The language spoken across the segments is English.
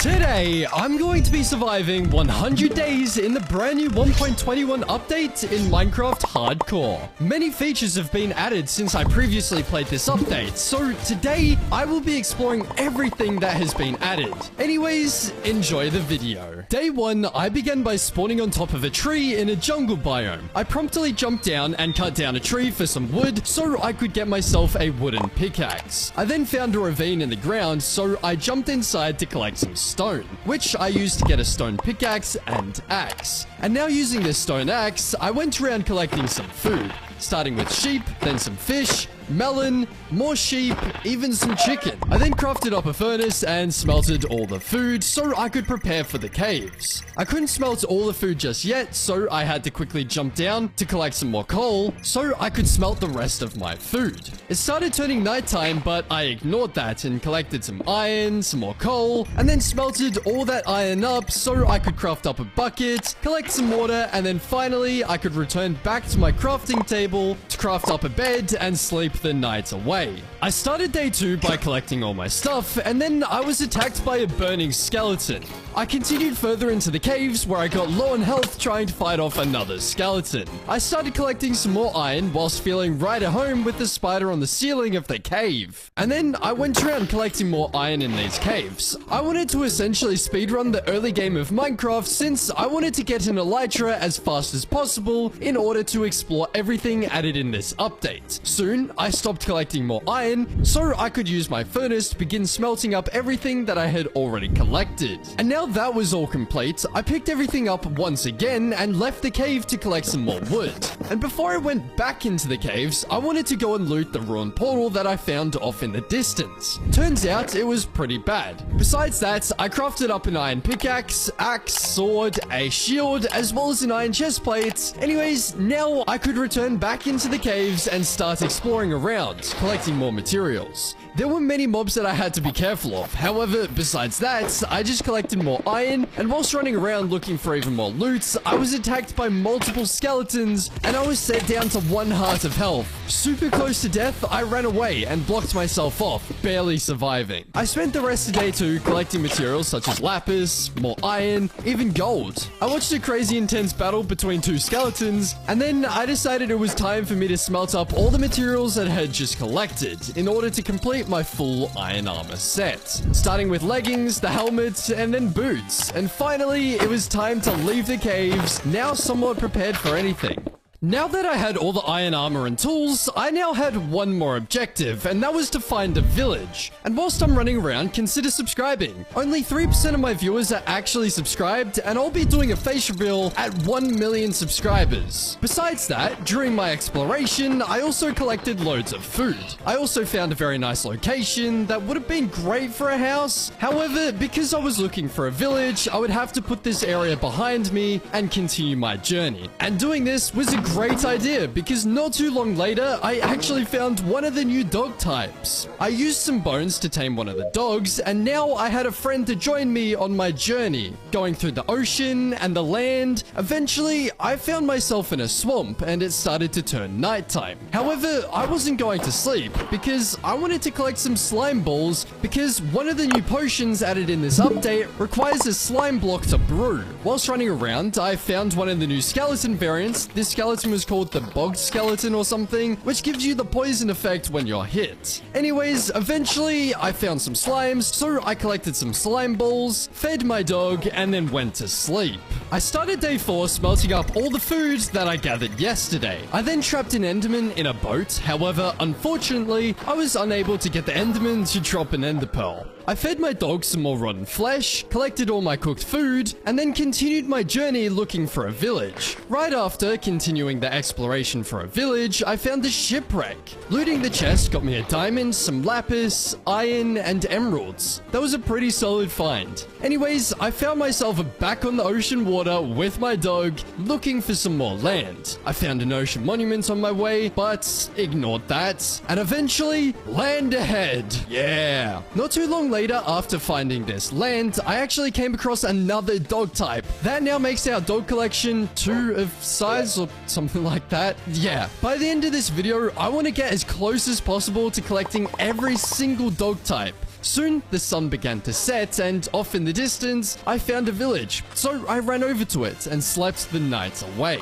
Today, I'm going to be surviving 100 days in the brand new 1.21 update in Minecraft Hardcore. Many features have been added since I previously played this update, so today I will be exploring everything that has been added. Anyways, enjoy the video. Day 1, I began by spawning on top of a tree in a jungle biome. I promptly jumped down and cut down a tree for some wood so I could get myself a wooden pickaxe. I then found a ravine in the ground, so I jumped inside to collect some stone, which I used to get a stone pickaxe and axe. And now using this stone axe, I went around collecting some food, starting with sheep, then some fish, melon, more sheep, even some chicken. I then crafted up a furnace and smelted all the food so I could prepare for the caves. I couldn't smelt all the food just yet, so I had to quickly jump down to collect some more coal so I could smelt the rest of my food. It started turning nighttime, but I ignored that and collected some iron, some more coal, and then smelted all that iron up so I could craft up a bucket, collect some water, and then finally I could return back to my crafting table to craft up a bed and sleep the night away. I started day 2 by collecting all my stuff, and then I was attacked by a burning skeleton. I continued further into the caves where I got low on health trying to fight off another skeleton. I started collecting some more iron whilst feeling right at home with the spider on the ceiling of the cave. And then I went around collecting more iron in these caves. I wanted to essentially speedrun the early game of Minecraft since I wanted to get an elytra as fast as possible in order to explore everything added in this update. Soon, I stopped collecting more iron so I could use my furnace to begin smelting up everything that I had already collected. And now that was all complete, I picked everything up once again and left the cave to collect some more wood. And before I went back into the caves, I wanted to go and loot the ruined portal that I found off in the distance. Turns out it was pretty bad. Besides that, I crafted up an iron pickaxe, axe, sword, a shield, as well as an iron chestplate. Anyways, now I could return back into the caves and start exploring around, collecting more materials. There were many mobs that I had to be careful of. However, besides that, I just collected more iron, and whilst running around looking for even more loot, I was attacked by multiple skeletons, and I was set down to 1 heart of health. Super close to death, I ran away and blocked myself off, barely surviving. I spent the rest of day 2 collecting materials such as lapis, more iron, even gold. I watched a crazy intense battle between 2 skeletons, and then I decided it was time for me to smelt up all the materials that I had just collected in order to complete my full iron armor set, starting with leggings, the helmet, and then boots. And finally, it was time to leave the caves, now somewhat prepared for anything. Now that I had all the iron armor and tools, I now had one more objective, and that was to find a village. And whilst I'm running around, consider subscribing. Only 3% of my viewers are actually subscribed, and I'll be doing a face reveal at 1 million subscribers. Besides that, during my exploration, I also collected loads of food. I also found a very nice location that would have been great for a house. However, because I was looking for a village, I would have to put this area behind me and continue my journey. And doing this was a great idea because not too long later, I actually found one of the new dog types. I used some bones to tame one of the dogs, and now I had a friend to join me on my journey, going through the ocean and the land. Eventually, I found myself in a swamp and it started to turn nighttime. However, I wasn't going to sleep because I wanted to collect some slime balls because one of the new potions added in this update requires a slime block to brew. Whilst running around, I found one of the new skeleton variants. This skeleton was called the bogged skeleton or something, which gives you the poison effect when you're hit. Anyways, eventually I found some slimes, so I collected some slime balls, fed my dog, and then went to sleep. I started day 4 smelting up all the food that I gathered yesterday. I then trapped an enderman in a boat. However, unfortunately, I was unable to get the enderman to drop an ender pearl. I fed my dog some more rotten flesh, collected all my cooked food, and then continued my journey looking for a village. Right after continuing the exploration for a village, I found a shipwreck. Looting the chest got me a diamond, some lapis, iron, and emeralds. That was a pretty solid find. Anyways, I found myself back on the ocean water with my dog, looking for some more land. I found an ocean monument on my way, but ignored that. And eventually, land ahead. Yeah. Not too long later, after finding this land, I actually came across another dog type. That now makes our dog collection 2 of size or something like that. Yeah. By the end of this video, I want to get as close as possible to collecting every single dog type. Soon, the sun began to set, and off in the distance, I found a village. So I ran over to it and slept the night away.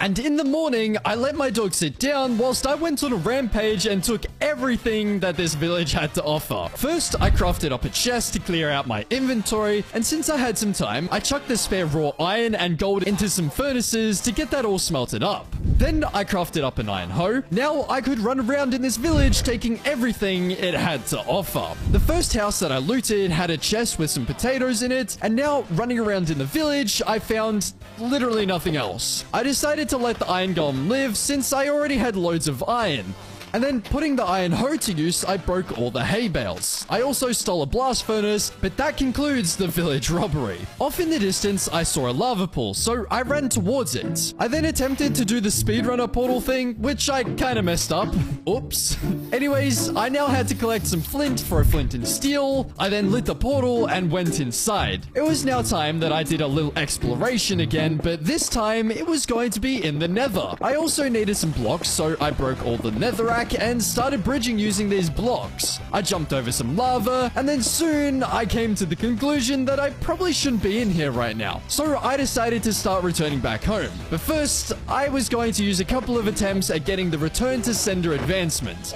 And in the morning, I let my dog sit down whilst I went on a rampage and took everything that this village had to offer. First, I crafted up a chest to clear out my inventory, and since I had some time, I chucked the spare raw iron and gold into some furnaces to get that all smelted up. Then I crafted up an iron hoe. Now I could run around in this village taking everything it had to offer. The first house that I looted had a chest with some potatoes in it, and now running around in the village, I found literally nothing else. I decided to let the iron golem live since I already had loads of iron. And then putting the iron hoe to use, I broke all the hay bales. I also stole a blast furnace, but that concludes the village robbery. Off in the distance, I saw a lava pool, so I ran towards it. I then attempted to do the speedrunner portal thing, which I kind of messed up. Oops. Anyways, I now had to collect some flint for a flint and steel. I then lit the portal and went inside. It was now time that I did a little exploration again, but this time it was going to be in the nether. I also needed some blocks, so I broke all the netherrack and started bridging using these blocks. I jumped over some lava, and then soon I came to the conclusion that I probably shouldn't be in here right now. So I decided to start returning back home. But first, I was going to use a couple of attempts at getting the return to sender advancement.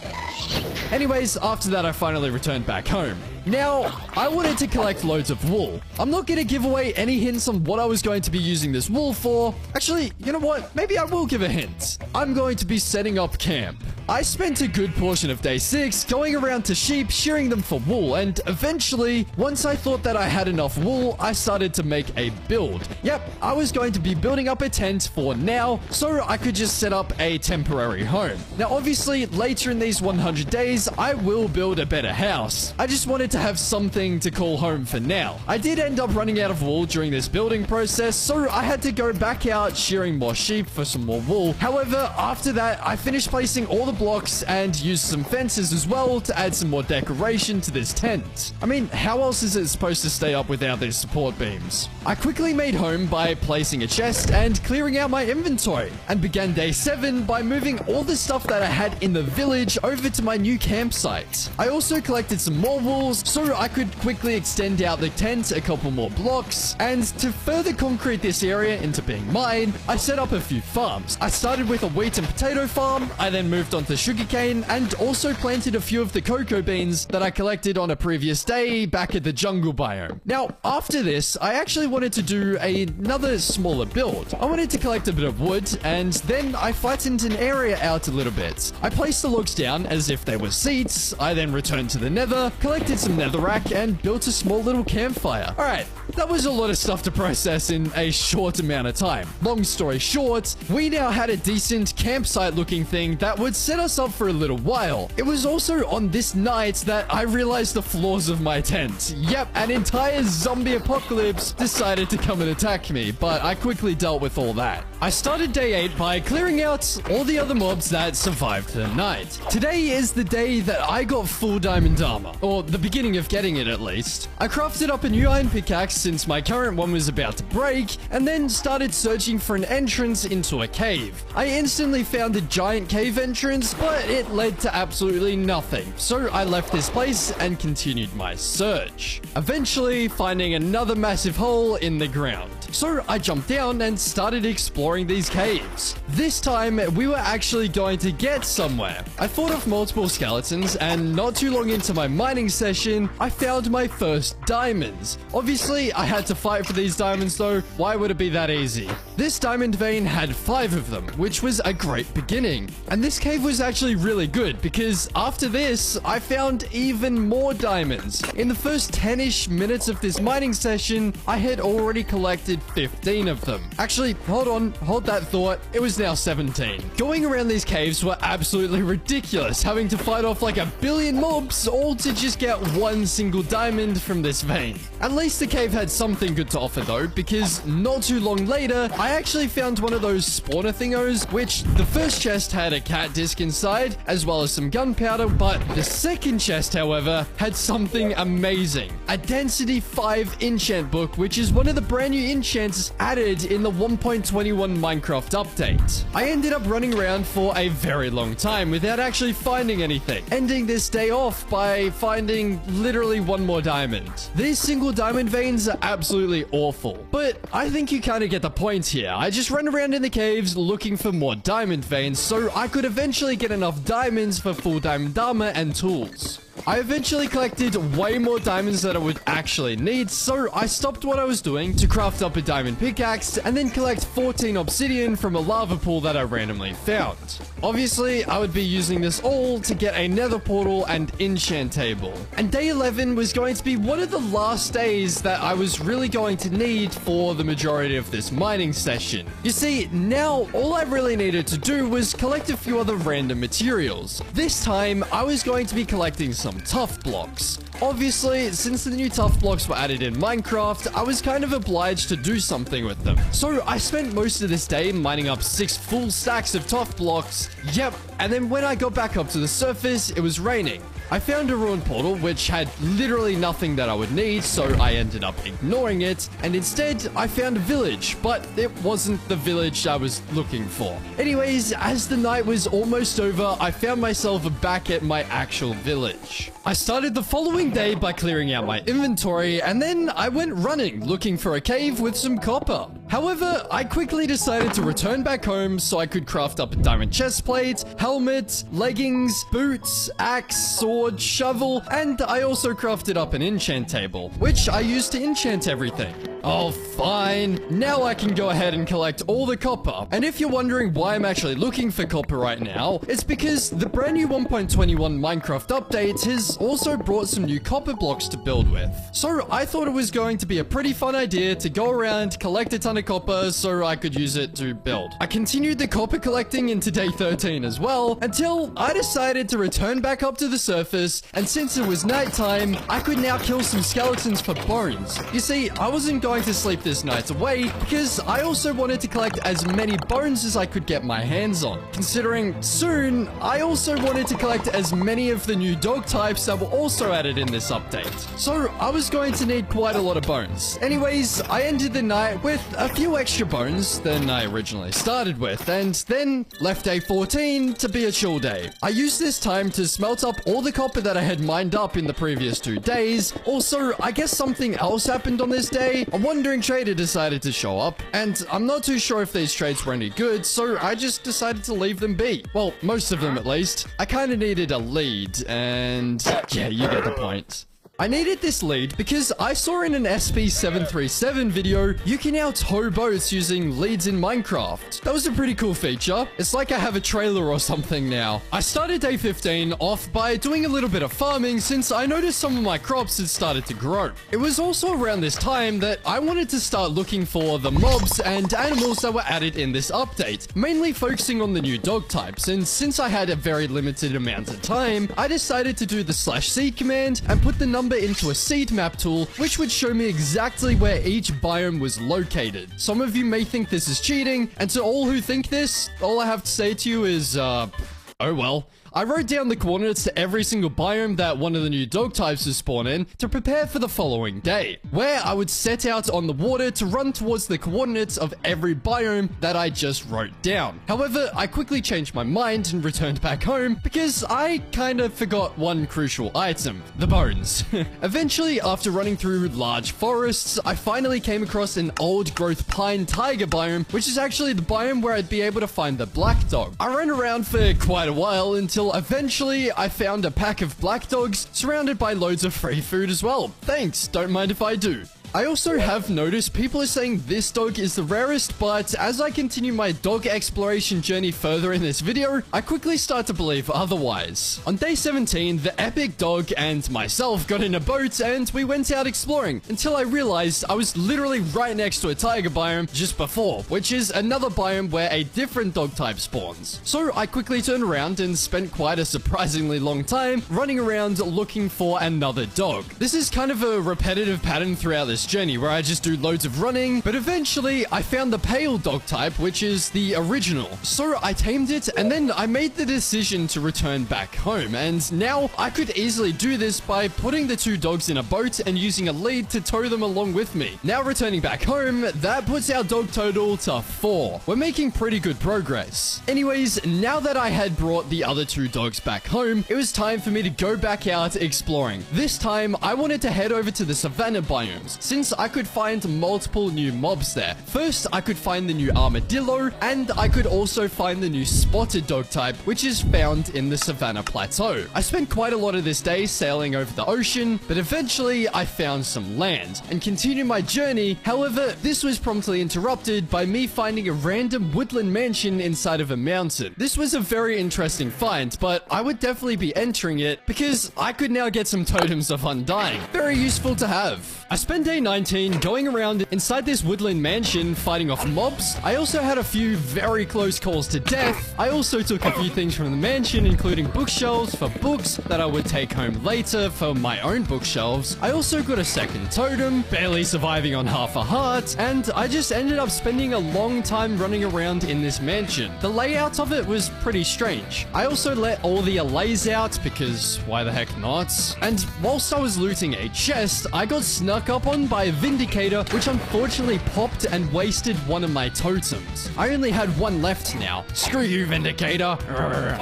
Anyways, after that I finally returned back home. Now, I wanted to collect loads of wool. I'm not going to give away any hints on what I was going to be using this wool for. Actually, you know what? Maybe I will give a hint. I'm going to be setting up camp. I spent a good portion of day 6 going around to sheep, shearing them for wool, and eventually, once I thought that I had enough wool, I started to make a build. Yep, I was going to be building up a tent for now, so I could just set up a temporary home. Now, obviously, later in these 100 days, I will build a better house. I just wanted to have something to call home for now. I did end up running out of wool during this building process, so I had to go back out shearing more sheep for some more wool. However, after that, I finished placing all the blocks and used some fences as well to add some more decoration to this tent. I mean, how else is it supposed to stay up without these support beams? I quickly made home by placing a chest and clearing out my inventory, and began day 7 by moving all the stuff that I had in the village over to my new campsite. I also collected some more wool so I could quickly extend out the tent a couple more blocks, and to further concrete this area into being mine, I set up a few farms. I started with a wheat and potato farm, I then moved on to sugarcane, and also planted a few of the cocoa beans that I collected on a previous day back at the jungle biome. Now, after this, I actually wanted to do another smaller build. I wanted to collect a bit of wood, and then I flattened an area out a little bit. I placed the logs down as if they were seats. I then returned to the nether, collected some netherrack, and built a small little campfire. Alright, that was a lot of stuff to process in a short amount of time. Long story short, we now had a decent campsite looking thing that would set us up for a little while. It was also on this night that I realized the flaws of my tent. Yep, an entire zombie apocalypse decided to come and attack me, but I quickly dealt with all that. I started day 8 by clearing out all the other mobs that survived the night. Today is the day that I got full diamond armor, or the beginning of getting it at least. I crafted up a new iron pickaxe since my current one was about to break, and then started searching for an entrance into a cave. I instantly found a giant cave entrance, but it led to absolutely nothing, so I left this place and continued my search, eventually finding another massive hole in the ground. So I jumped down and started exploring these caves. This time, we were actually going to get somewhere. I fought off multiple skeletons, and not too long into my mining session, I found my first diamonds. Obviously, I had to fight for these diamonds though. Why would it be that easy? This diamond vein had 5 of them, which was a great beginning. And this cave was actually really good because after this, I found even more diamonds. In the first 10-ish minutes of this mining session, I had already collected 15 of them. Actually, hold that thought. It was now 17. Going around these caves were absolutely ridiculous, having to fight off like a billion mobs all to just get one single diamond from this vein. At least the cave had something good to offer though, because not too long later, I actually found one of those spawner thingos, which the first chest had a cat disc inside, as well as some gunpowder, but the second chest, however, had something amazing. A Density 5 enchant book, which is one of the brand new enchants enchants added in the 1.21 Minecraft update. I ended up running around for a very long time without actually finding anything, ending this day off by finding literally one more diamond. These single diamond veins are absolutely awful, but I think you kind of get the point here. I just run around in the caves looking for more diamond veins so I could eventually get enough diamonds for full diamond armor and tools. I eventually collected way more diamonds than I would actually need, so I stopped what I was doing to craft up a diamond pickaxe and then collect 14 obsidian from a lava pool that I randomly found. Obviously, I would be using this all to get a nether portal and enchant table. And day 11 was going to be one of the last days that I was really going to need for the majority of this mining session. You see, now all I really needed to do was collect a few other random materials. This time, I was going to be collecting some tough blocks. Obviously, since the new tough blocks were added in Minecraft, I was kind of obliged to do something with them. So I spent most of this day mining up 6 full stacks of tough blocks. Yep, and then when I got back up to the surface, it was raining. I found a ruined portal which had literally nothing that I would need, so I ended up ignoring it, and instead I found a village, but it wasn't the village I was looking for. Anyways, as the night was almost over, I found myself back at my actual village. I started the following day by clearing out my inventory, and then I went running, looking for a cave with some copper. However, I quickly decided to return back home so I could craft up a diamond chestplate, helmet, leggings, boots, axe, sword, shovel, and I also crafted up an enchant table, which I used to enchant everything. Oh, fine. Now I can go ahead and collect all the copper. And if you're wondering why I'm actually looking for copper right now, it's because the brand new 1.21 Minecraft update has also brought some new copper blocks to build with. So I thought it was going to be a pretty fun idea to go around, collect a ton of copper so I could use it to build. I continued the copper collecting into day 13 as well, until I decided to return back up to the surface, and since it was nighttime, I could now kill some skeletons for bones. You see, I wasn't going to sleep this night away because I also wanted to collect as many bones as I could get my hands on. Considering soon, I also wanted to collect as many of the new dog types that were also added in this update. So I was going to need quite a lot of bones. Anyways, I ended the night with a few extra bones than I originally started with, and then left day 14 to be a chill day. I used this time to smelt up all the copper that I had mined up in the previous 2 days. Also, I guess something else happened on this day. A wandering trader decided to show up, and I'm not too sure if these trades were any good, so I just decided to leave them be. Well, most of them at least. I kind of needed a lead, and yeah, you get the point. I needed this lead because I saw in an SP737 video, you can now tow boats using leads in Minecraft. That was a pretty cool feature. It's like I have a trailer or something now. I started day 15 off by doing a little bit of farming since I noticed some of my crops had started to grow. It was also around this time that I wanted to start looking for the mobs and animals that were added in this update, mainly focusing on the new dog types, and since I had a very limited amount of time, I decided to do the /seed command and put the number into a seed map tool, which would show me exactly where each biome was located. Some of you may think this is cheating, and to all who think this, all I have to say to you is, oh well. I wrote down the coordinates to every single biome that one of the new dog types would spawn in to prepare for the following day, where I would set out on the water to run towards the coordinates of every biome that I just wrote down. However, I quickly changed my mind and returned back home because I kind of forgot one crucial item, the bones. Eventually, after running through large forests, I finally came across an old growth pine taiga biome, which is actually the biome where I'd be able to find the black dog. I ran around for quite a while until eventually I found a pack of black dogs surrounded by loads of free food as well. Thanks, don't mind if I do. I also have noticed people are saying this dog is the rarest, but as I continue my dog exploration journey further in this video, I quickly start to believe otherwise. On day 17, the epic dog and myself got in a boat and we went out exploring until I realized I was literally right next to a taiga biome just before, which is another biome where a different dog type spawns. So I quickly turned around and spent quite a surprisingly long time running around looking for another dog. This is kind of a repetitive pattern throughout this this journey where I just do loads of running, but eventually I found the pale dog type, which is the original. So I tamed it, and then I made the decision to return back home, and now I could easily do this by putting the two dogs in a boat and using a lead to tow them along with me. Now returning back home, that puts our dog total to 4. We're making pretty good progress. Anyways, now that I had brought the other two dogs back home, it was time for me to go back out exploring. This time, I wanted to head over to the savanna biomes, since I could find multiple new mobs there. First, I could find the new armadillo, and I could also find the new spotted dog type, which is found in the savanna plateau. I spent quite a lot of this day sailing over the ocean, but eventually I found some land and continued my journey. However, this was promptly interrupted by me finding a random woodland mansion inside of a mountain. This was a very interesting find, but I would definitely be entering it because I could now get some totems of undying. Very useful to have. I spent day 19 going around inside this woodland mansion fighting off mobs. I also had a few very close calls to death. I also took a few things from the mansion, including bookshelves for books that I would take home later for my own bookshelves. I also got a second totem, barely surviving on half a heart, and I just ended up spending a long time running around in this mansion. The layout of it was pretty strange. I also let all the allays out because why the heck not? And whilst I was looting a chest, I got snuck up on by a Vindicator, which unfortunately popped and wasted one of my totems. I only had one left now. Screw you, Vindicator.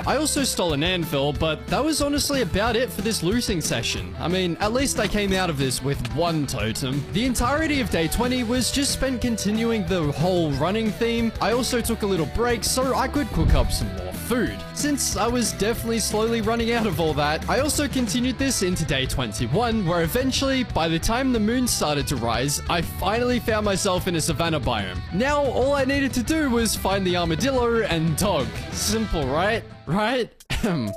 I also stole an anvil, but that was honestly about it for this looting session. I mean, at least I came out of this with one totem. The entirety of day 20 was just spent continuing the whole running theme. I also took a little break so I could cook up some more food, since I was definitely slowly running out of all that. I also continued this into day 21, where eventually, by the time the moon started to rise, I finally found myself in a savanna biome. Now, all I needed to do was find the armadillo and dog. Simple, right? Right?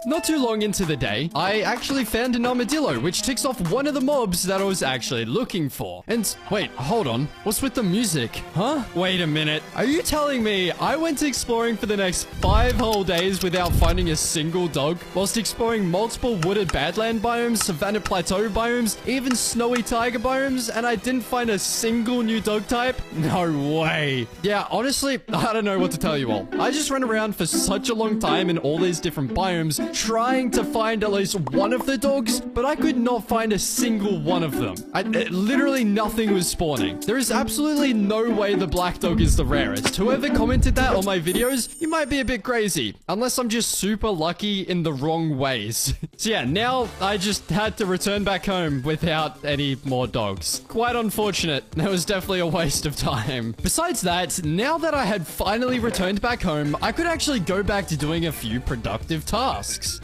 Not too long into the day, I actually found an armadillo, which ticks off one of the mobs that I was actually looking for. And wait, hold on. What's with the music? Huh? Wait a minute. Are you telling me I went exploring for the next 5 whole days without finding a single dog, whilst exploring multiple wooded badland biomes, savanna plateau biomes, even snowy taiga biomes, and I didn't find a single new dog type? No way. Yeah, honestly, I don't know what to tell you all. I just ran around for such a long time in all these different biomes trying to find at least one of the dogs, but I could not find a single one of them. Literally nothing was spawning. There is absolutely no way the black dog is the rarest. Whoever commented that on my videos, you might be a bit crazy, unless I'm just super lucky in the wrong ways. So yeah, now I just had to return back home without any more dogs. Quite unfortunate. That was definitely a waste of time. Besides that, now that I had finally returned back home, I could actually go back to doing a few productive tasks.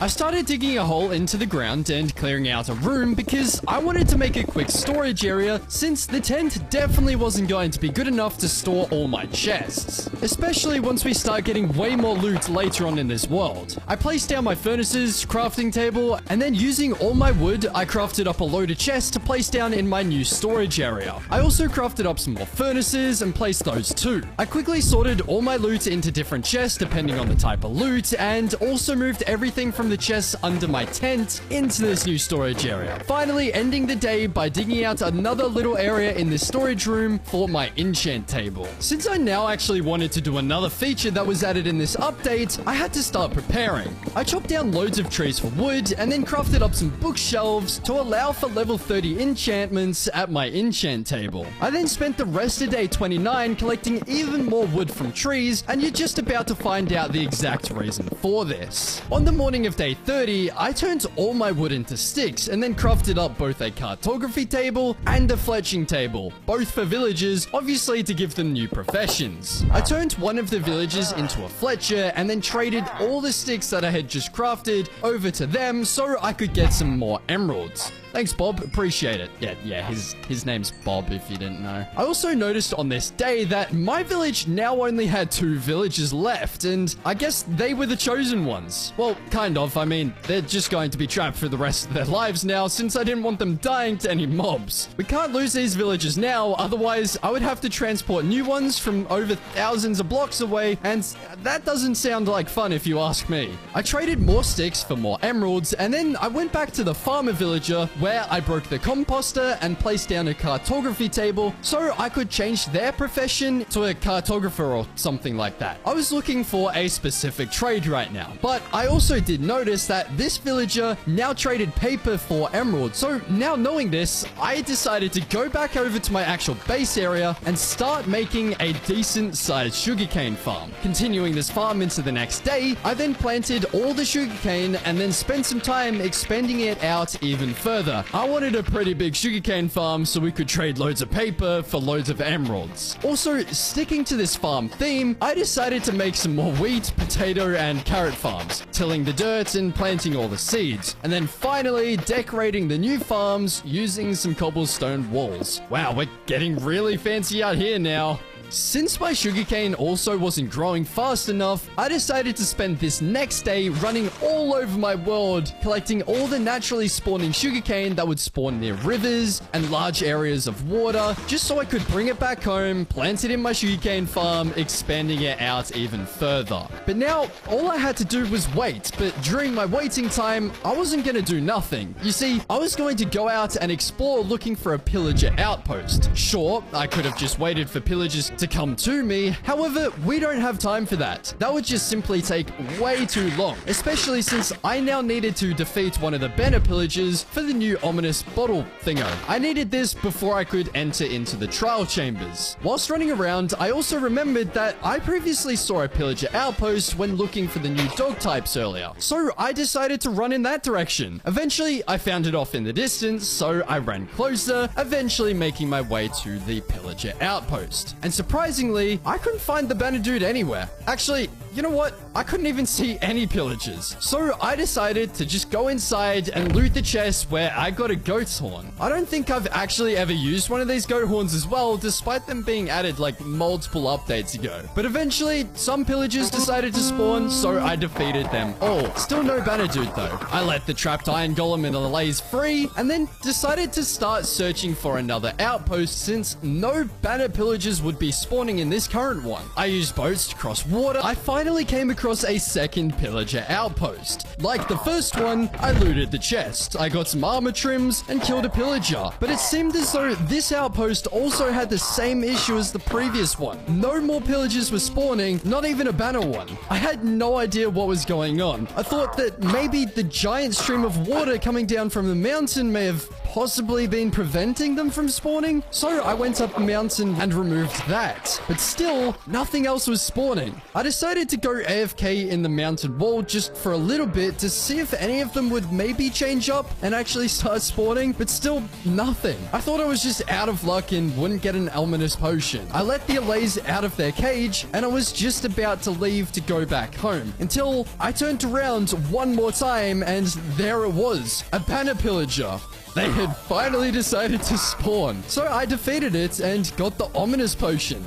I started digging a hole into the ground and clearing out a room because I wanted to make a quick storage area, since the tent definitely wasn't going to be good enough to store all my chests, especially once we start getting way more loot later on in this world. I placed down my furnaces, crafting table, and then using all my wood, I crafted up a load of chests to place down in my new storage area. I also crafted up some more furnaces and placed those too. I quickly sorted all my loot into different chests depending on the type of loot, and also moved everything from the chests under my tent into this new storage area. Finally, ending the day by digging out another little area in the storage room for my enchant table. Since I now actually wanted to do another feature that was added in this update, I had to start preparing. I chopped down loads of trees for wood and then crafted up some bookshelves to allow for level 30 enchantments at my enchant table. I then spent the rest of day 29 collecting even more wood from trees, and you're just about to find out the exact reason for this. On the morning of day 30, I turned all my wood into sticks and then crafted up both a cartography table and a fletching table, both for villagers, obviously to give them new professions. I turned one of the villagers into a fletcher and then traded all the sticks that I had just crafted over to them so I could get some more emeralds. Thanks, Bob. Appreciate it. Yeah, his name's Bob, if you didn't know. I also noticed on this day that my village now only had 2 villagers left, and I guess they were the chosen ones. Well, Well, kind of. I mean, they're just going to be trapped for the rest of their lives now since I didn't want them dying to any mobs. We can't lose these villagers now, otherwise I would have to transport new ones from over thousands of blocks away, and that doesn't sound like fun if you ask me. I traded more sticks for more emeralds, and then I went back to the farmer villager where I broke the composter and placed down a cartography table so I could change their profession to a cartographer or something like that. I was looking for a specific trade right now, but I also did notice that this villager now traded paper for emeralds. So now knowing this, I decided to go back over to my actual base area and start making a decent sized sugarcane farm. Continuing this farm into the next day, I then planted all the sugarcane and then spent some time expanding it out even further. I wanted a pretty big sugarcane farm so we could trade loads of paper for loads of emeralds. Also, sticking to this farm theme, I decided to make some more wheat, potato, and carrot farms, tilling the dirt and planting all the seeds, and then finally decorating the new farms using some cobblestone walls. Wow, we're getting really fancy out here now. Since my sugarcane also wasn't growing fast enough, I decided to spend this next day running all over my world, collecting all the naturally spawning sugarcane that would spawn near rivers and large areas of water, just so I could bring it back home, plant it in my sugarcane farm, expanding it out even further. But now, all I had to do was wait, but during my waiting time, I wasn't going to do nothing. You see, I was going to go out and explore looking for a pillager outpost. Sure, I could have just waited for pillagers to come to me. However, we don't have time for that. That would just simply take way too long, especially since I now needed to defeat one of the banner pillagers for the new ominous bottle thingo. I needed this before I could enter into the trial chambers. Whilst running around, I also remembered that I previously saw a pillager outpost when looking for the new dog types earlier, so I decided to run in that direction. Eventually, I found it off in the distance, so I ran closer, eventually making my way to the pillager outpost. And surprisingly, I couldn't find the banner dude anywhere. Actually, you know what? I couldn't even see any pillagers. So I decided to just go inside and loot the chest where I got a goat horn. I don't think I've actually ever used one of these goat horns as well, despite them being added like multiple updates ago. But eventually, some pillagers decided to spawn, so I defeated them all. Still no banner dude though. I let the trapped iron golem in the lays free, and then decided to start searching for another outpost since no banner pillagers would be spawning in this current one. I used boats to cross water. I finally came across a second pillager outpost. Like the first one, I looted the chest. I got some armor trims and killed a pillager. But it seemed as though this outpost also had the same issue as the previous one. No more pillagers were spawning, not even a banner one. I had no idea what was going on. I thought that maybe the giant stream of water coming down from the mountain may have possibly been preventing them from spawning. So I went up the mountain and removed that. But still, nothing else was spawning. I decided to go AFK in the mountain wall just for a little bit to see if any of them would maybe change up and actually start spawning, but still nothing. I thought I was just out of luck and wouldn't get an Elminus potion. I let the Allays out of their cage and I was just about to leave to go back home until I turned around one more time and there it was, a banner pillager. They had finally decided to spawn. So I defeated it and got the ominous potion.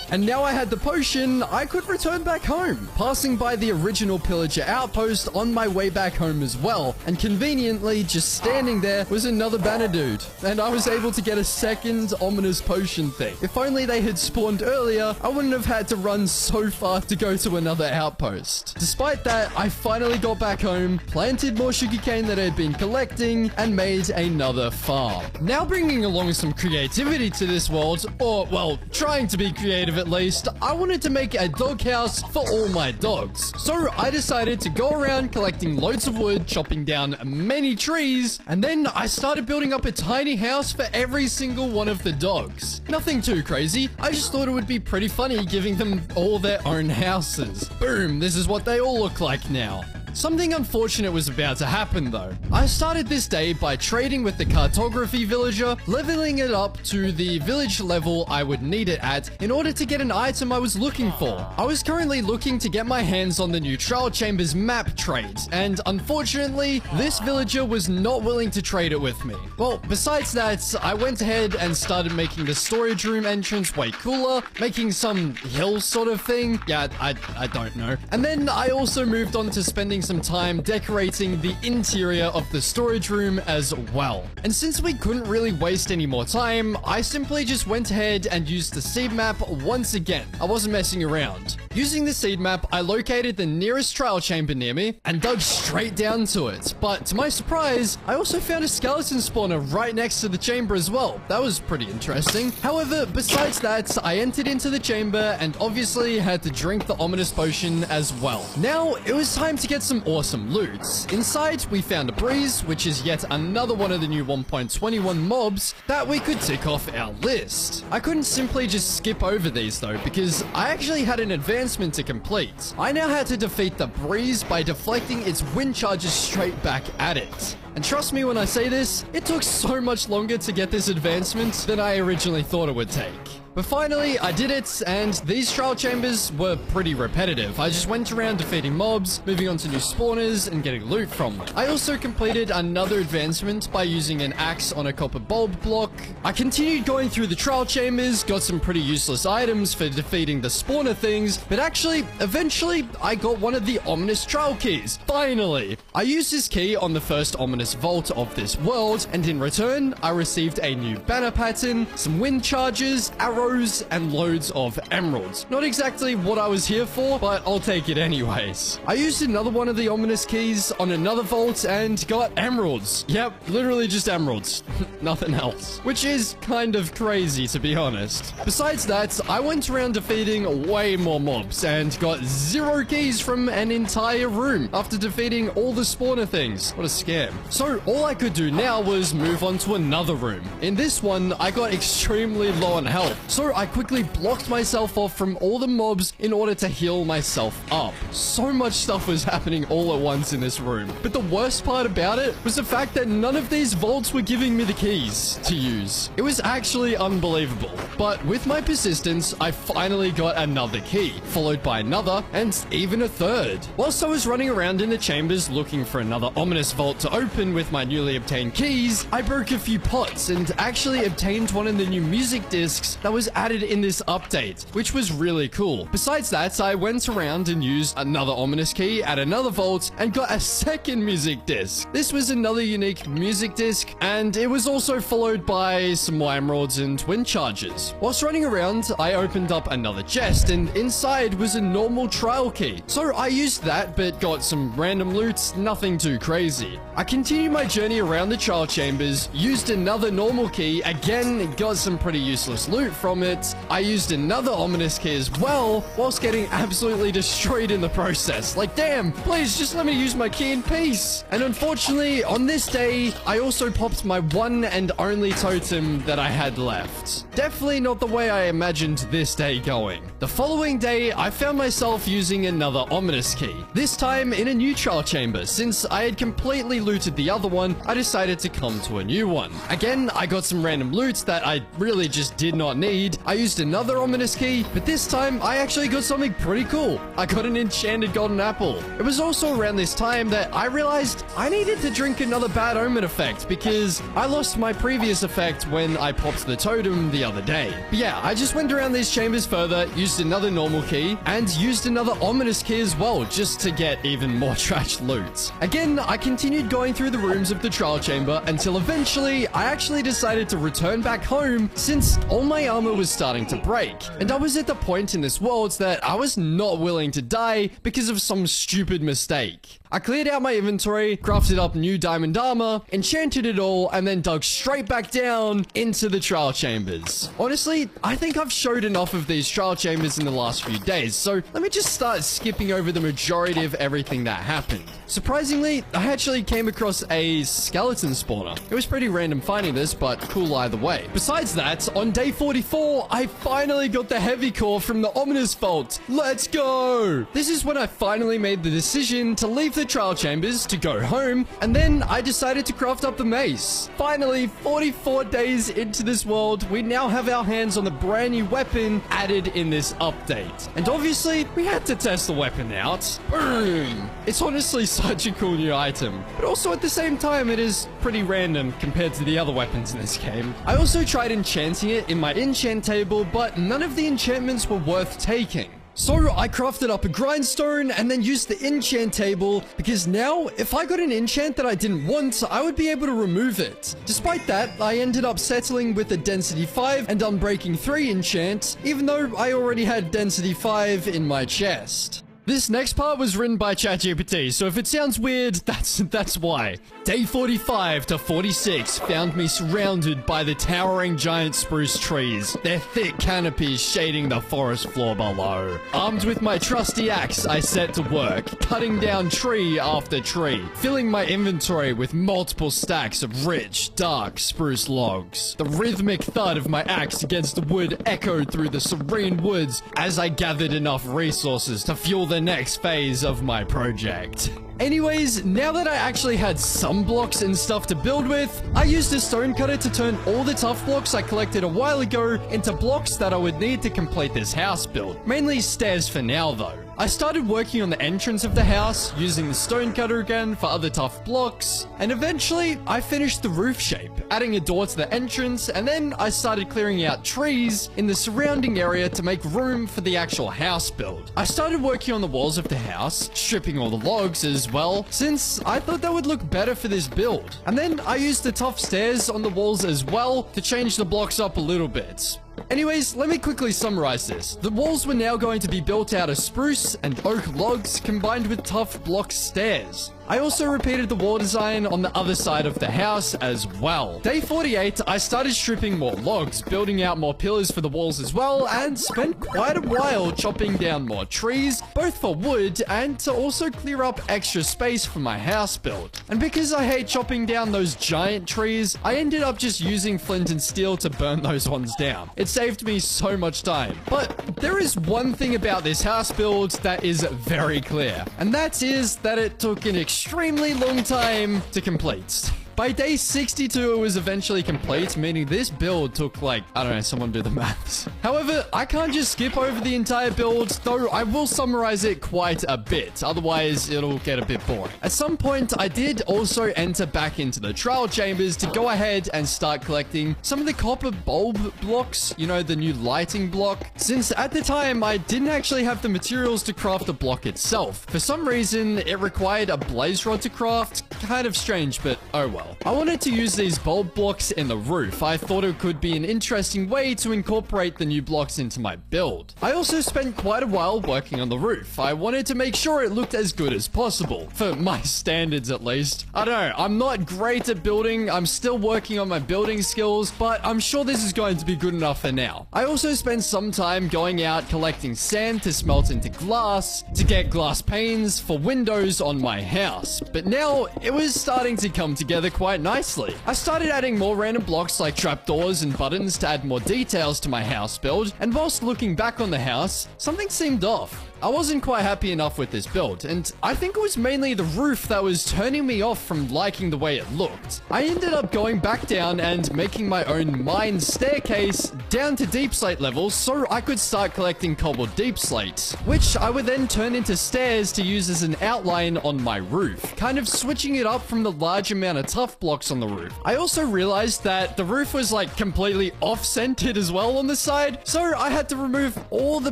And now I had the potion, I could return back home, passing by the original pillager outpost on my way back home as well. And conveniently, just standing there was another banner dude. And I was able to get a second ominous potion thing. If only they had spawned earlier, I wouldn't have had to run so far to go to another outpost. Despite that, I finally got back home, planted more sugarcane that I had been collecting, and made another farm. Now bringing along some creativity to this world, or well, trying to be creative at least, I wanted to make a doghouse for all my dogs. So I decided to go around collecting loads of wood, chopping down many trees, and then I started building up a tiny house for every single one of the dogs. Nothing too crazy, I just thought it would be pretty funny giving them all their own houses. Boom, this is what they all look like now. Something unfortunate was about to happen though. I started this day by trading with the cartography villager, leveling it up to the village level I would need it at in order to get an item I was looking for. I was currently looking to get my hands on the new Trial Chambers map trades, and unfortunately, this villager was not willing to trade it with me. Well, besides that, I went ahead and started making the storage room entrance way cooler, making some hill sort of thing. Yeah, I don't know. And then I also moved on to spending some time decorating the interior of the storage room as well. And since we couldn't really waste any more time, I simply just went ahead and used the seed map once again. I wasn't messing around. Using the seed map, I located the nearest trial chamber near me and dug straight down to it. But to my surprise, I also found a skeleton spawner right next to the chamber as well. That was pretty interesting. However, besides that, I entered into the chamber and obviously had to drink the ominous potion as well. Now, it was time to get some awesome loot. Inside, we found a breeze, which is yet another one of the new 1.21 mobs that we could tick off our list. I couldn't simply just skip over these though, because I actually had an advancement to complete. I now had to defeat the breeze by deflecting its wind charges straight back at it. And trust me when I say this, it took so much longer to get this advancement than I originally thought it would take. But finally, I did it, and these trial chambers were pretty repetitive. I just went around defeating mobs, moving on to new spawners, and getting loot from them. I also completed another advancement by using an axe on a copper bulb block. I continued going through the trial chambers, got some pretty useless items for defeating the spawner things, but actually, eventually, I got one of the ominous trial keys. Finally! I used this key on the first ominous vault of this world, and in return, I received a new banner pattern, some wind charges, arrows, and loads of emeralds. Not exactly what I was here for, but I'll take it anyways. I used another one of the ominous keys on another vault and got emeralds. Yep, literally just emeralds. Nothing else. Which is kind of crazy, to be honest. Besides that, I went around defeating way more mobs and got 0 keys from an entire room after defeating all the spawner things. What a scam. So all I could do now was move on to another room. In this one, I got extremely low on health. So I quickly blocked myself off from all the mobs in order to heal myself up. So much stuff was happening all at once in this room. But the worst part about it was the fact that none of these vaults were giving me the keys to use. It was actually unbelievable. But with my persistence, I finally got another key, followed by another, and even a third. Whilst I was running around in the chambers looking for another ominous vault to open with my newly obtained keys, I broke a few pots and actually obtained one of the new music discs that was added in this update, which was really cool. Besides that, I went around and used another ominous key at another vault and got a second music disc. This was another unique music disc, and it was also followed by some more emeralds and wind charges. Whilst running around, I opened up another chest, and inside was a normal trial key. So I used that, but got some random loot, nothing too crazy. I continued my journey around the trial chambers, used another normal key, again got some pretty useless loot from it. I used another ominous key as well, whilst getting absolutely destroyed in the process. Like, damn, please just let me use my key in peace. And unfortunately, on this day, I also popped my one and only totem that I had left. Definitely not the way I imagined this day going. The following day, I found myself using another ominous key. This time in a new trial chamber. Since I had completely looted the other one, I decided to come to a new one. Again, I got some random loot that I really just did not need. I used another ominous key, but this time I actually got something pretty cool. I got an enchanted golden apple. It was also around this time that I realized I needed to drink another bad omen effect because I lost my previous effect when I popped the totem the other day. But yeah, I just went around these chambers further, used another normal key, and used another ominous key as well, just to get even more trash loot. Again, I continued going through the rooms of the trial chamber until eventually I actually decided to return back home since all my armor was starting to break. And I was at the point in this world that I was not willing to die because of some stupid mistake. I cleared out my inventory, crafted up new diamond armor, enchanted it all, and then dug straight back down into the trial chambers. Honestly, I think I've showed enough of these trial chambers in the last few days, so let me just start skipping over the majority of everything that happened. Surprisingly, I actually came across a skeleton spawner. It was pretty random finding this, but cool either way. Besides that, on day 44, I finally got the heavy core from the ominous vault. Let's go! This is when I finally made the decision to leave the trial chambers to go home, and then I decided to craft up the mace. Finally, 44 days into this world, we now have our hands on the brand new weapon added in this update. And obviously, we had to test the weapon out. Boom! It's honestly such a cool new item, but also at the same time, it is pretty random compared to the other weapons in this game. I also tried enchanting it in my enchant table, but none of the enchantments were worth taking. So I crafted up a grindstone and then used the enchant table, because now if I got an enchant that I didn't want, I would be able to remove it. Despite that, I ended up settling with a density 5 and unbreaking 3 enchant, even though I already had density 5 in my chest. This next part was written by ChatGPT, so if it sounds weird, that's why. Day 45 to 46 found me surrounded by the towering giant spruce trees, their thick canopies shading the forest floor below. Armed with my trusty axe, I set to work, cutting down tree after tree, filling my inventory with multiple stacks of rich, dark spruce logs. The rhythmic thud of my axe against the wood echoed through the serene woods as I gathered enough resources to fuel the next phase of my project. Anyways, now that I actually had some blocks and stuff to build with, I used a stone cutter to turn all the tough blocks I collected a while ago into blocks that I would need to complete this house build. Mainly stairs for now though. I started working on the entrance of the house, using the stone cutter again for other tough blocks, and eventually I finished the roof shape, adding a door to the entrance, and then I started clearing out trees in the surrounding area to make room for the actual house build. I started working on the walls of the house, stripping all the logs as well, since I thought that would look better for this build. And then I used the tough stairs on the walls as well to change the blocks up a little bit. Anyways, let me quickly summarize this. The walls were now going to be built out of spruce and oak logs combined with tough block stairs. I also repeated the wall design on the other side of the house as well. Day 48, I started stripping more logs, building out more pillars for the walls as well, and spent quite a while chopping down more trees, both for wood and to also clear up extra space for my house build. And because I hate chopping down those giant trees, I ended up just using flint and steel to burn those ones down. It saved me so much time. But there is one thing about this house build that is very clear, and that is that it took an extremely long time to complete. By day 62, it was eventually complete, meaning this build took like, I don't know, someone do the maths. However, I can't just skip over the entire build, though I will summarize it quite a bit, otherwise it'll get a bit boring. At some point, I did also enter back into the trial chambers to go ahead and start collecting some of the copper bulb blocks, you know, the new lighting block, since at the time, I didn't actually have the materials to craft the block itself. For some reason, it required a blaze rod to craft, kind of strange, but oh well. I wanted to use these bulb blocks in the roof. I thought it could be an interesting way to incorporate the new blocks into my build. I also spent quite a while working on the roof. I wanted to make sure it looked as good as possible, for my standards at least. I don't know, I'm not great at building. I'm still working on my building skills, but I'm sure this is going to be good enough for now. I also spent some time going out collecting sand to smelt into glass, to get glass panes for windows on my house. But now, it was starting to come together quite nicely. I started adding more random blocks like trapdoors and buttons to add more details to my house build, and whilst looking back on the house, something seemed off. I wasn't quite happy enough with this build, and I think it was mainly the roof that was turning me off from liking the way it looked. I ended up going back down and making my own mine staircase down to deep slate levels so I could start collecting cobbled deep slate, which I would then turn into stairs to use as an outline on my roof, kind of switching it up from the large amount of tough blocks on the roof. I also realized that the roof was like completely off-centered as well on the side, so I had to remove all the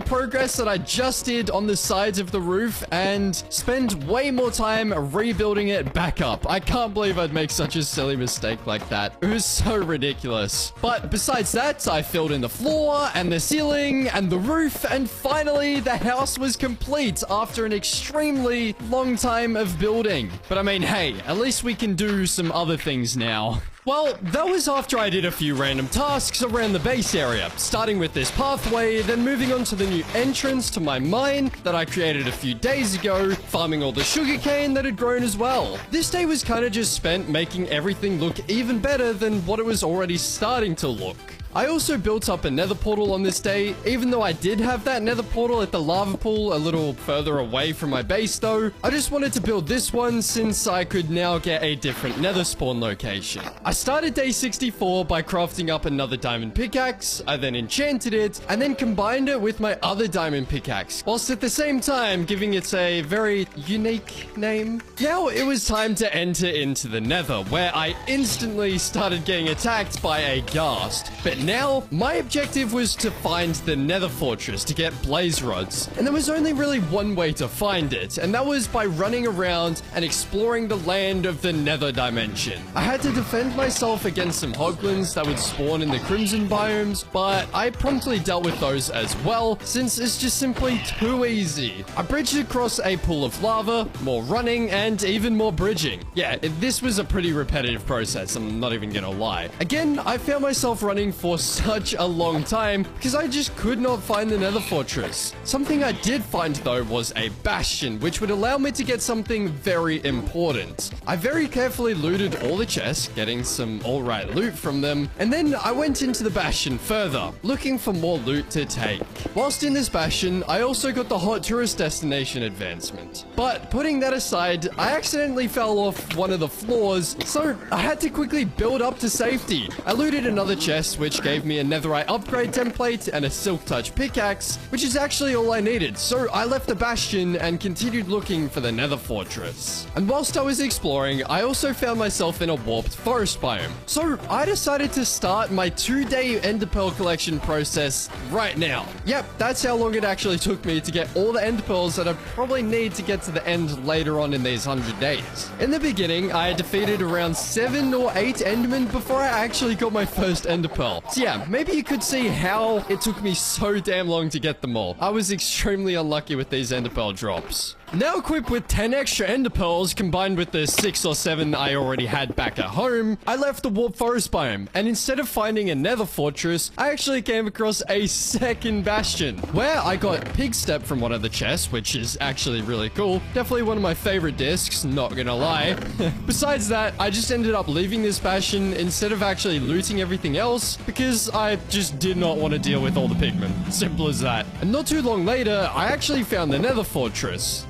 progress that I just did on the sides of the roof and spend way more time rebuilding it back up. I can't believe I'd make such a silly mistake like that. It was so ridiculous. But besides that, I filled in the floor and the ceiling and the roof, and finally the house was complete after an extremely long time of building. But I mean, hey, at least we can do some other things now. Well, that was after I did a few random tasks around the base area, starting with this pathway, then moving on to the new entrance to my mine that I created a few days ago, farming all the sugarcane that had grown as well. This day was kind of just spent making everything look even better than what it was already starting to look. I also built up a nether portal on this day, even though I did have that nether portal at the lava pool a little further away from my base though. I just wanted to build this one since I could now get a different nether spawn location. I started day 64 by crafting up another diamond pickaxe, I then enchanted it, and then combined it with my other diamond pickaxe, whilst at the same time giving it a very unique name. Now it was time to enter into the nether, where I instantly started getting attacked by a ghast. But Now, my objective was to find the Nether Fortress to get blaze rods, and there was only really one way to find it, and that was by running around and exploring the land of the Nether Dimension. I had to defend myself against some hoglins that would spawn in the Crimson biomes, but I promptly dealt with those as well, since it's just simply too easy. I bridged across a pool of lava, more running, and even more bridging. Yeah, this was a pretty repetitive process, I'm not even gonna lie. Again, I found myself running for such a long time because I just could not find the Nether Fortress. Something I did find though was a bastion, which would allow me to get something very important. I very carefully looted all the chests, getting some alright loot from them, and then I went into the bastion further, looking for more loot to take. Whilst in this bastion, I also got the hot tourist destination advancement. But putting that aside, I accidentally fell off one of the floors, so I had to quickly build up to safety. I looted another chest, which gave me a netherite upgrade template and a silk touch pickaxe, which is actually all I needed. So I left the bastion and continued looking for the Nether Fortress. And whilst I was exploring, I also found myself in a warped forest biome. So I decided to start my 2-day ender pearl collection process right now. Yep, that's how long it actually took me to get all the ender pearls that I probably need to get to the end later on in these 100 days. In the beginning, I had defeated around 7 or 8 endermen before I actually got my first ender pearl. So yeah, maybe you could see how it took me so damn long to get them all. I was extremely unlucky with these ender pearl drops. Now equipped with 10 extra ender pearls combined with the 6 or 7 I already had back at home, I left the warped forest biome, and instead of finding a Nether Fortress, I actually came across a second bastion, where I got pig step from one of the chests, which is actually really cool. Definitely one of my favorite discs, not gonna lie. Besides that, I just ended up leaving this bastion instead of actually looting everything else, because I just did not want to deal with all the pigmen. Simple as that. And not too long later, I actually found the Nether Fortress.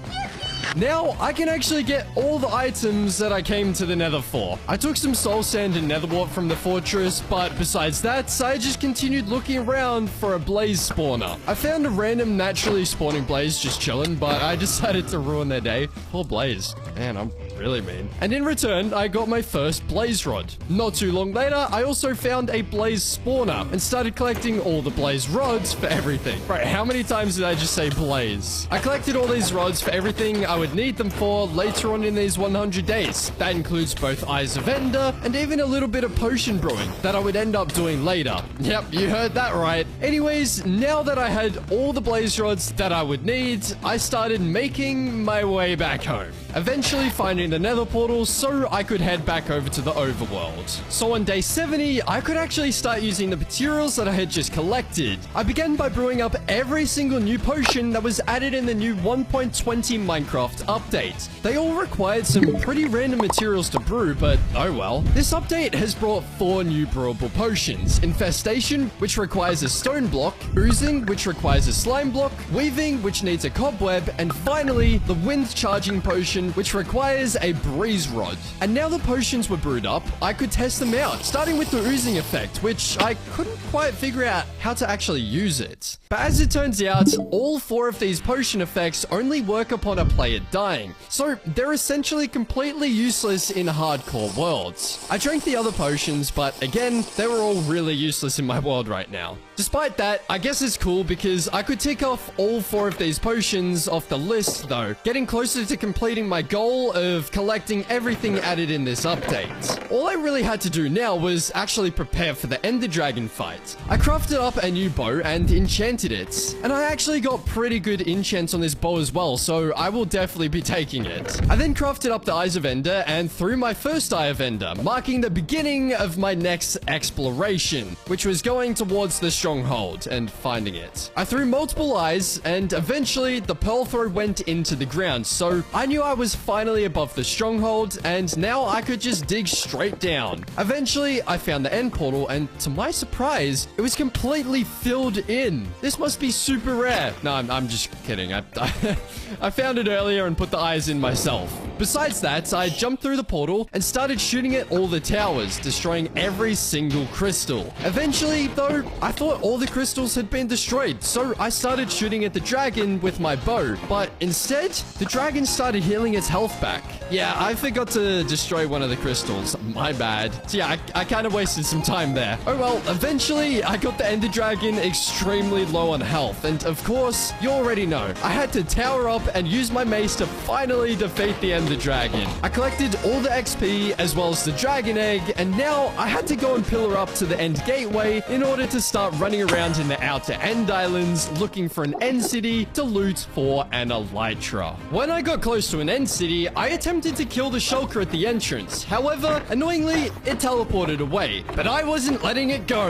Now, I can actually get all the items that I came to the Nether for. I took some soul sand and nether wart from the fortress, but besides that, I just continued looking around for a blaze spawner. I found a random naturally spawning blaze just chilling, but I decided to ruin their day. Poor blaze. Man, I'm really mean. And in return, I got my first blaze rod. Not too long later, I also found a blaze spawner and started collecting all the blaze rods for everything. Right, how many times did I just say blaze? I collected all these rods for everything I would need them for later on in these 100 days. That includes both Eyes of Ender and even a little bit of potion brewing that I would end up doing later. Yep, you heard that right. Anyways, now that I had all the blaze rods that I would need, I started making my way back home. Eventually finding the nether portal so I could head back over to the overworld. So on day 70, I could actually start using the materials that I had just collected. I began by brewing up every single new potion that was added in the new 1.20 Minecraft update. They all required some pretty random materials to brew, but oh well. This update has brought 4 new brewable potions. Infestation, which requires a stone block, Oozing, which requires a slime block, Weaving, which needs a cobweb, and finally, the Wind Charging Potion, which requires a breeze rod. And now the potions were brewed up, I could test them out, starting with the oozing effect, which I couldn't quite figure out how to actually use it. But as it turns out, all 4 of these potion effects only work upon a player dying, so they're essentially completely useless in hardcore worlds. I drank the other potions, but again, they were all really useless in my world right now. Despite that, I guess it's cool because I could tick off all 4 of these potions off the list though, getting closer to completing my goal of collecting everything added in this update. All I really had to do now was actually prepare for the Ender Dragon fight. I crafted up a new bow and enchanted it, and I actually got pretty good enchants on this bow as well, so I will definitely be taking it. I then crafted up the Eyes of Ender and threw my first Eye of Ender, marking the beginning of my next exploration, which was going towards the stronghold and finding it. I threw multiple eyes, and eventually the pearl throw went into the ground, so I knew I was finally above the stronghold, and now I could just dig straight down. Eventually, I found the end portal, and to my surprise, it was completely filled in. This must be super rare. No, I'm just kidding. I found it earlier and put the eyes in myself. Besides that, I jumped through the portal and started shooting at all the towers, destroying every single crystal. Eventually, though, I thought thought all the crystals had been destroyed, so I started shooting at the dragon with my bow. But instead, the dragon started healing its health back. Yeah, I forgot to destroy one of the crystals. My bad. So yeah, I kind of wasted some time there. Oh well, eventually I got the Ender Dragon extremely low on health. And of course, you already know, I had to tower up and use my mace to finally defeat the Ender Dragon. I collected all the XP as well as the dragon egg, and now I had to go and pillar up to the End Gateway in order to start running around in the outer End Islands looking for an End City to loot for an Elytra. When I got close to an End City, I attempted to kill the shulker at the entrance. However, annoyingly, it teleported away, but I wasn't letting it go.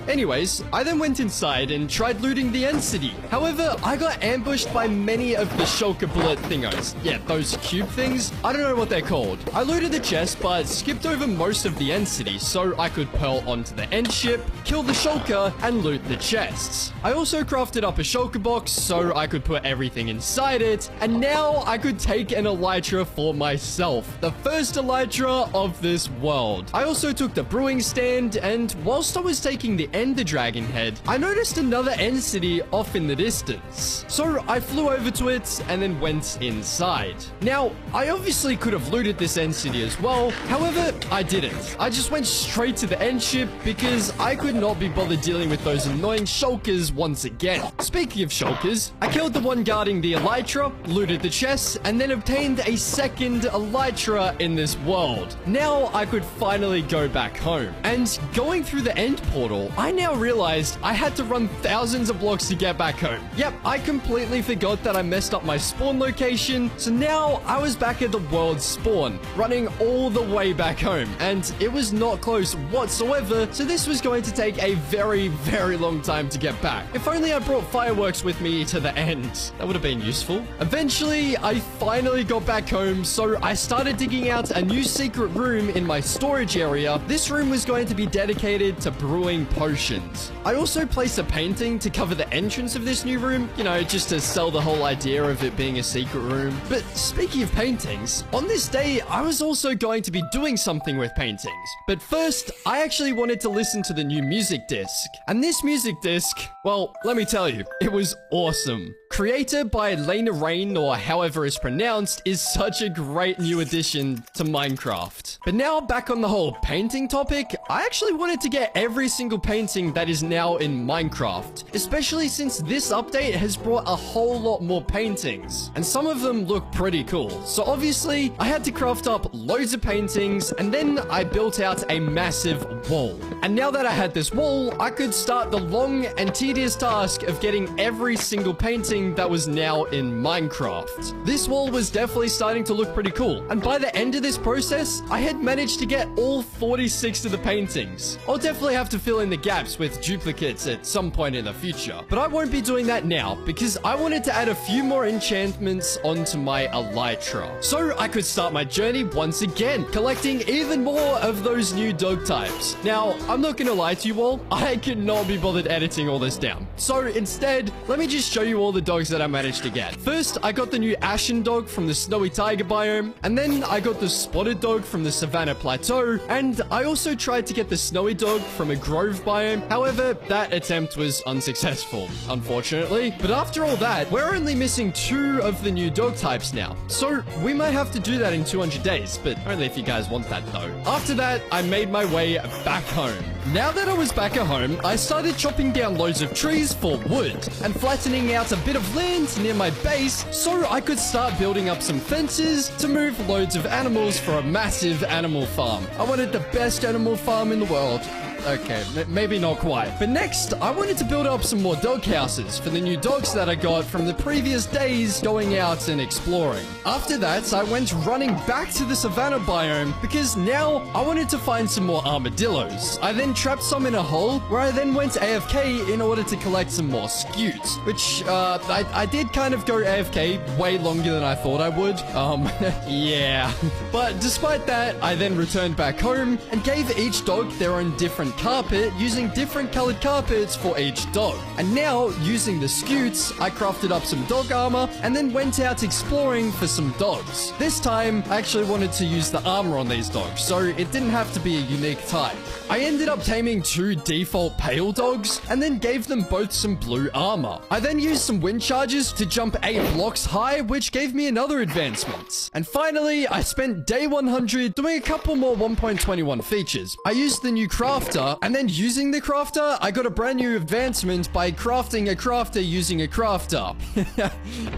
Anyways, I then went inside and tried looting the End City. However, I got ambushed by many of the shulker bullet thingos. Yeah, those cube things. I don't know what they're called. I looted the chest, but skipped over most of the End City so I could pearl onto the End ship, kill the shulker, and loot the chests. I also crafted up a shulker box so I could put everything inside it, and now I could take an Elytra for myself. The first Elytra of this world. I also took the brewing stand, and whilst I was taking the Ender Dragon head, I noticed another End City off in the distance. So I flew over to it and then went inside. Now, I obviously could have looted this End City as well. However, I didn't. I just went straight to the End ship because I could not be bothered dealing with those annoying shulkers once again. Speaking of shulkers, I killed the one guarding the Elytra, looted the chests, and then obtained a second Elytra in this world. Now I could finally go back home. And going through the End portal, I now realized I had to run thousands of blocks to get back home. Yep, I completely forgot that I messed up my spawn location, so now I was back at the world's spawn, running all the way back home, and it was not close whatsoever, so this was going to take a very, very long time to get back. If only I brought fireworks with me to the end. That would have been useful. Eventually, I finally got back home, so I started digging out a new secret room in my storage area. This room was going to be dedicated to brewing potions. I also placed a painting to cover the entrance of this new room, you know, just to sell the whole idea of it being a secret room. But speaking of paintings, on this day, I was also going to be doing something with paintings. But first, I actually wanted to listen to the new music disc. And this music disc, well, let me tell you, it was awesome. Created by Lena Rain, or however it's pronounced, is such a great new addition to Minecraft. But now back on the whole painting topic, I actually wanted to get every single painting that is now in Minecraft, especially since this update has brought a whole lot more paintings, and some of them look pretty cool. So obviously, I had to craft up loads of paintings, and then I built out a massive wall. And now that I had this wall, I could start the long and tedious task of getting every single painting that was now in Minecraft. This wall was definitely starting to look pretty cool, and by the end of this process, I had managed to get all 46 of the paintings. I'll definitely have to fill in the gaps with duplicates at some point in the future, but I won't be doing that now because I wanted to add a few more enchantments onto my Elytra, so I could start my journey once again, collecting even more of those new dog types. Now, I'm not gonna lie to you all, I could not be bothered editing all this down. So instead, let me just show you all the dogs that I managed to get. First, I got the new Ashen dog from the Snowy Taiga biome, and then I got the Spotted dog from the Savannah Plateau, and I also tried to get the Snowy dog from a Grove biome. However, that attempt was unsuccessful, unfortunately. But after all that, we're only missing 2 of the new dog types now. So we might have to do that in 200 days, but only if you guys want that though. After that, I made my way back home. Now that I was back at home, I started chopping down loads of trees for wood and flattening out a bit of land near my base so I could start building up some fences to move loads of animals for a massive animal farm. I wanted the best animal farm in the world. Okay, maybe not quite. But next, I wanted to build up some more dog houses for the new dogs that I got from the previous days going out and exploring. After that, I went running back to the Savannah biome because now I wanted to find some more armadillos. I then trapped some in a hole where I then went AFK in order to collect some more scutes, which I did kind of go AFK way longer than I thought I would. Yeah. But despite that, I then returned back home and gave each dog their own different different carpet using different colored carpets for each dog. And now, using the scutes, I crafted up some dog armor and then went out exploring for some dogs. This time, I actually wanted to use the armor on these dogs, so it didn't have to be a unique type. I ended up taming 2 default pale dogs and then gave them both some blue armor. I then used some wind charges to jump 8 blocks high, which gave me another advancement. And finally, I spent day 100 doing a couple more 1.21 features. I used the new crafter, and then using the crafter, I got a brand new advancement by crafting a crafter using a crafter.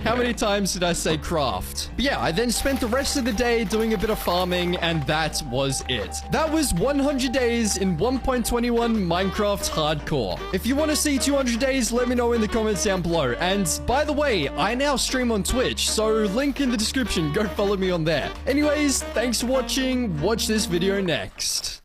How many times did I say craft? But yeah, I then spent the rest of the day doing a bit of farming, and that was it. That was 100 days in 1.21 Minecraft Hardcore. If you want to see 200 days, let me know in the comments down below. And by the way, I now stream on Twitch, so link in the description. Go follow me on there. Anyways, thanks for watching. Watch this video next.